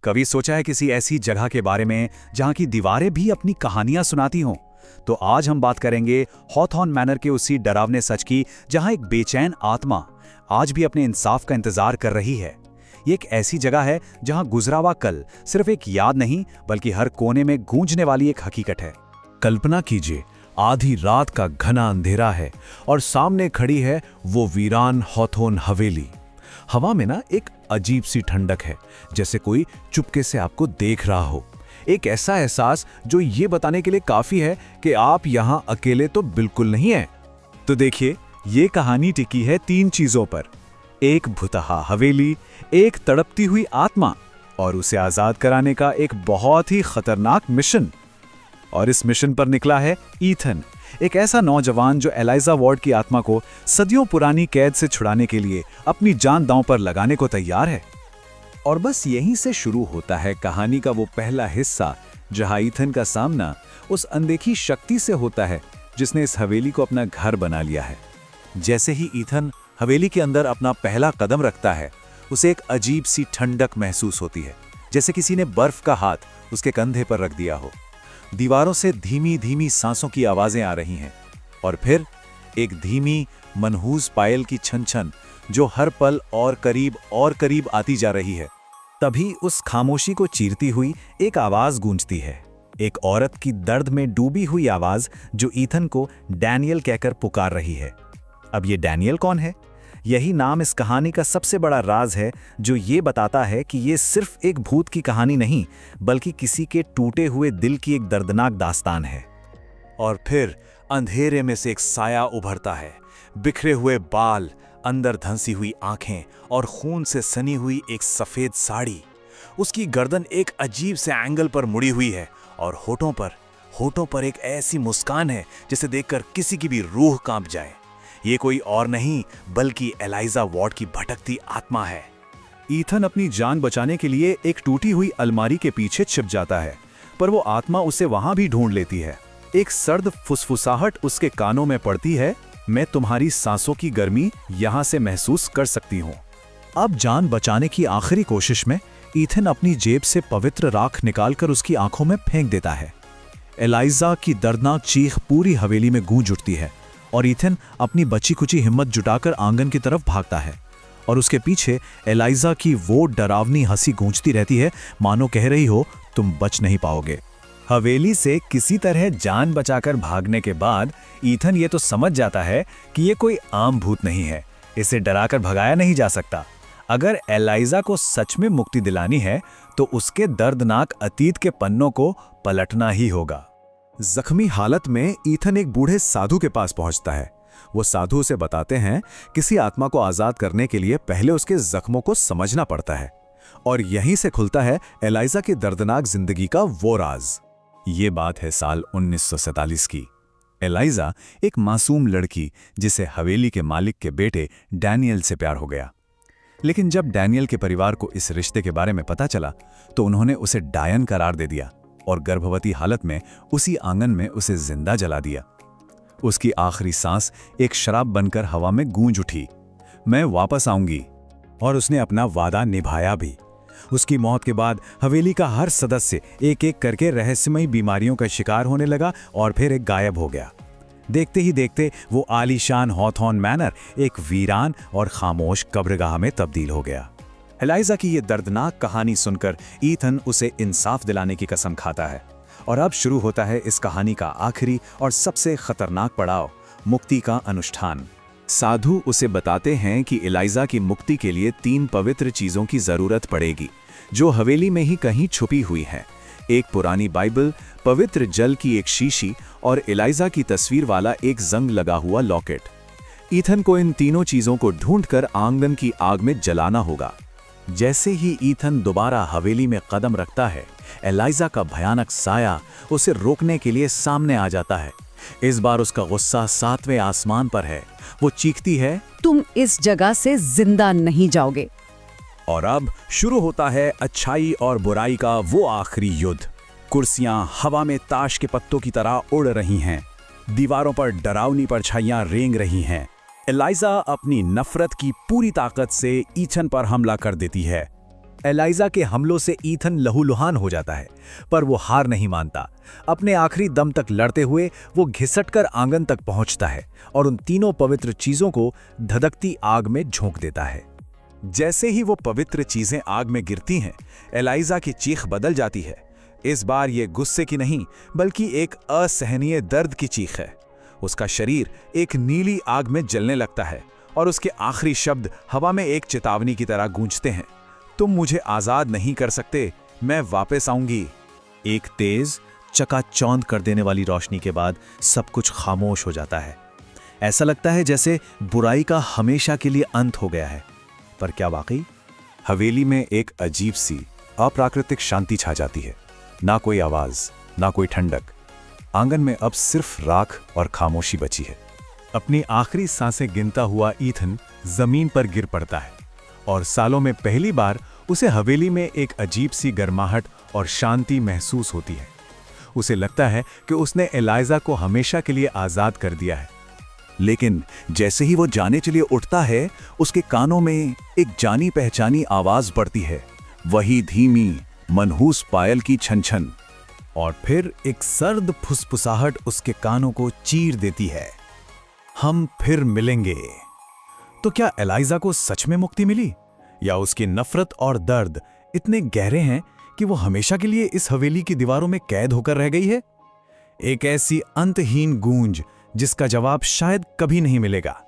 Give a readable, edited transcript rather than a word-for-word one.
कभी सोचा है किसी ऐसी जगह के बारे में जहां की दीवारें भी अपनी कहानियां सुनाती हों? तो आज हम बात करेंगे हॉथॉर्न मैनर के उसी डरावने सच की, जहां एक बेचैन आत्मा आज भी अपने इंसाफ का इंतजार कर रही है। ये एक ऐसी जगह है जहां गुजरा हुआ कल सिर्फ एक याद नहीं, बल्कि हर कोने में गूंजने वाली एक हकीकत है। कल्पना कीजिए, आधी रात का घना अंधेरा है और सामने खड़ी है वो वीरान हॉथॉर्न हवेली। हवा में ना एक अजीब सी ठंडक है, जैसे कोई चुपके से आपको देख रहा हो। एक ऐसा एहसास जो ये बताने के लिए काफी है कि आप यहाँ अकेले तो बिल्कुल नहीं हैं। तो देखिए, ये कहानी टिकी है 3 चीजों पर: एक भुतहा हवेली, एक तड़पती हुई आत्मा और उसे आजाद कराने का एक बहुत ही खतरनाक मिशन। और इस मिशन पर निकला है ईथन, एक ऐसा नौजवान जो एलाइजा वार्ड की आत्मा को सदियों पुरानी कैद से छुड़ाने के लिए अपनी जान दांव पर लगाने को तैयार है। और बस यहीं से शुरू होता है कहानी का वो पहला हिस्सा, जहां ईथन का सामना उस अनदेखी शक्ति से होता है जिसने इस हवेली को अपना घर बना लिया है। जैसे ही ईथन हवेली के अंदर अपना पहला कदम रखता है, उसे एक अजीब सी ठंडक महसूस होती है, जैसे किसी ने बर्फ का हाथ उसके कंधे पर रख दिया हो। दीवारों से धीमी धीमी सांसों की आवाजें आ रही हैं और फिर एक धीमी मनहूस पायल की छन छन जो हर पल और करीब आती जा रही है। तभी उस खामोशी को चीरती हुई एक आवाज गूंजती है, एक औरत की दर्द में डूबी हुई आवाज जो ईथन को डैनियल कहकर पुकार रही है। अब ये डैनियल कौन है? यही नाम इस कहानी का सबसे बड़ा राज है, जो ये बताता है कि ये सिर्फ एक भूत की कहानी नहीं, बल्कि किसी के टूटे हुए दिल की एक दर्दनाक दास्तान है। और फिर अंधेरे में से एक साया उभरता है, बिखरे हुए बाल, अंदर धंसी हुई आंखें और खून से सनी हुई एक सफेद साड़ी। उसकी गर्दन एक अजीब से एंगल पर मुड़ी हुई है और होठों पर एक ऐसी मुस्कान है जिसे देखकर किसी की भी रूह कांप जाए। ये कोई और नहीं बल्कि एलाइजा वार्ड की भटकती आत्मा है। ईथन अपनी जान बचाने के लिए एक टूटी हुई अलमारी के पीछे छिप जाता है, पर वो आत्मा उसे वहां भी ढूंढ लेती है। एक सर्द फुसफुसाहट उसके कानों में पड़ती है, मैं तुम्हारी सांसों की गर्मी यहां से महसूस कर सकती हूं। अब जान बचाने की आखिरी कोशिश में ईथन अपनी जेब से पवित्र राख निकालकर उसकी आंखों में फेंक देता है। एलाइजा की दर्दनाक चीख पूरी हवेली में गूंज उठती है और ईथन अपनी बची कुची हिम्मत जुटाकर आंगन की तरफ भागता है। और उसके पीछे एलाइजा की वो डरावनी हंसी गूंजती रहती है, मानो कह रही हो तुम बच नहीं पाओगे। हवेली से किसी तरह जान बचाकर भागने के बाद ईथन ये तो समझ जाता है कि ये कोई आम भूत नहीं है, इसे डराकर भगाया नहीं जा सकता। अगर एलाइजा को सच में मुक्ति दिलानी है तो उसके दर्दनाक अतीत के पन्नों को पलटना ही होगा। जख्मी हालत में ईथन एक बूढ़े साधु के पास पहुंचता है। वो साधु उसे बताते हैं किसी आत्मा को आजाद करने के लिए पहले उसके जख्मों को समझना पड़ता है। और यहीं से खुलता है एलाइजा की दर्दनाक जिंदगी का वो राज। ये बात है साल 1947 की। एलाइजा एक मासूम लड़की जिसे हवेली के मालिक के बेटे डैनियल से प्यार हो गया। लेकिन जब डैनियल के परिवार को इस रिश्ते के बारे में पता चला तो उन्होंने उसे डायन करार दे दिया और गर्भवती हालत में उसी आंगन में उसे जिंदा जला दिया। उसकी आखिरी सांस एक शराब बनकर हवा में गूंज उठी, मैं वापस आऊंगी। और उसने अपना वादा निभाया भी। उसकी मौत के बाद हवेली का हर सदस्य एक एक करके रहस्यमयी बीमारियों का शिकार होने लगा और फिर एक गायब हो गया। देखते ही देखते वो आलीशान हॉथॉर्न मैनर एक वीरान और खामोश कब्रगाह में तब्दील हो गया। एलाइजा की ये दर्दनाक कहानी सुनकर ईथन उसे इंसाफ दिलाने की कसम खाता है। और अब शुरू होता है इस कहानी का आखिरी और सबसे खतरनाक पड़ाव, मुक्ति का अनुष्ठान। साधु उसे बताते हैं कि एलाइजा की मुक्ति के लिए 3 पवित्र चीजों की जरूरत पड़ेगी, जो हवेली में ही कहीं छुपी हुई हैं। एक पुरानी बाइबल, पवित्र जल की एक शीशी और एलाइजा की तस्वीर वाला एक जंग लगा हुआ लॉकेट। ईथन को इन तीनों चीजों को ढूंढकर आंगन की आग में जलाना होगा। जैसे ही ईथन दोबारा हवेली में कदम रखता है, एलाइजा का भयानक साया उसे रोकने के लिए सामने आ जाता है। इस बार उसका गुस्सा 7वें आसमान पर है। वो चीखती है, तुम इस जगह से जिंदा नहीं जाओगे। और अब शुरू होता है अच्छाई और बुराई का वो आखिरी युद्ध। कुर्सियां हवा में ताश के पत्तों की तरह उड़ रही हैं, दीवारों पर डरावनी परछाइयां रेंग रही हैं। एलाइजा अपनी नफरत की पूरी ताकत से ईथन पर हमला कर देती है। एलाइजा के हमलों से ईथन लहूलुहान हो जाता है, पर वो हार नहीं मानता। अपने आखिरी दम तक लड़ते हुए वो घिसटकर आंगन तक पहुंचता है और उन तीनों पवित्र चीजों को धधकती आग में झोंक देता है। जैसे ही वो पवित्र चीजें आग में गिरती हैं, एलाइजा की चीख बदल जाती है। इस बार ये गुस्से की नहीं, बल्कि एक असहनीय दर्द की चीख है। उसका शरीर एक नीली आग में जलने लगता है और उसके आखिरी शब्द हवा में एक चेतावनी की तरह गूंजते हैं, तुम मुझे आजाद नहीं कर सकते, मैं वापस आऊंगी। एक तेज, चकाचौंध कर देने वाली रोशनी के बाद सब कुछ खामोश हो जाता है। ऐसा लगता है जैसे बुराई का हमेशा के लिए अंत हो गया है। पर क्या वाकई? हवेली में एक अजीब सी अप्राकृतिक शांति छा जाती है। ना कोई आवाज, ना कोई ठंडक। आंगन में अब सिर्फ राख और खामोशी बची है। अपनी आखिरी सांसें गिनता हुआ ईथन जमीन पर गिर पड़ता है और सालों में पहली बार उसे हवेली में एक अजीब सी गर्माहट और शांति महसूस होती है। उसे लगता है कि उसने एलाइजा को हमेशा के लिए आजाद कर दिया है। लेकिन जैसे ही वो जाने के लिए उठता है, उसके कानों में एक जानी पहचानी आवाज पड़ती है, वही धीमी मनहूस पायल की छन छन। और फिर एक सर्द फुसफुसाहट उसके कानों को चीर देती है, हम फिर मिलेंगे। तो क्या एलाइजा को सच में मुक्ति मिली, या उसकी नफरत और दर्द इतने गहरे हैं कि वो हमेशा के लिए इस हवेली की दीवारों में कैद होकर रह गई है? एक ऐसी अंतहीन गूंज जिसका जवाब शायद कभी नहीं मिलेगा।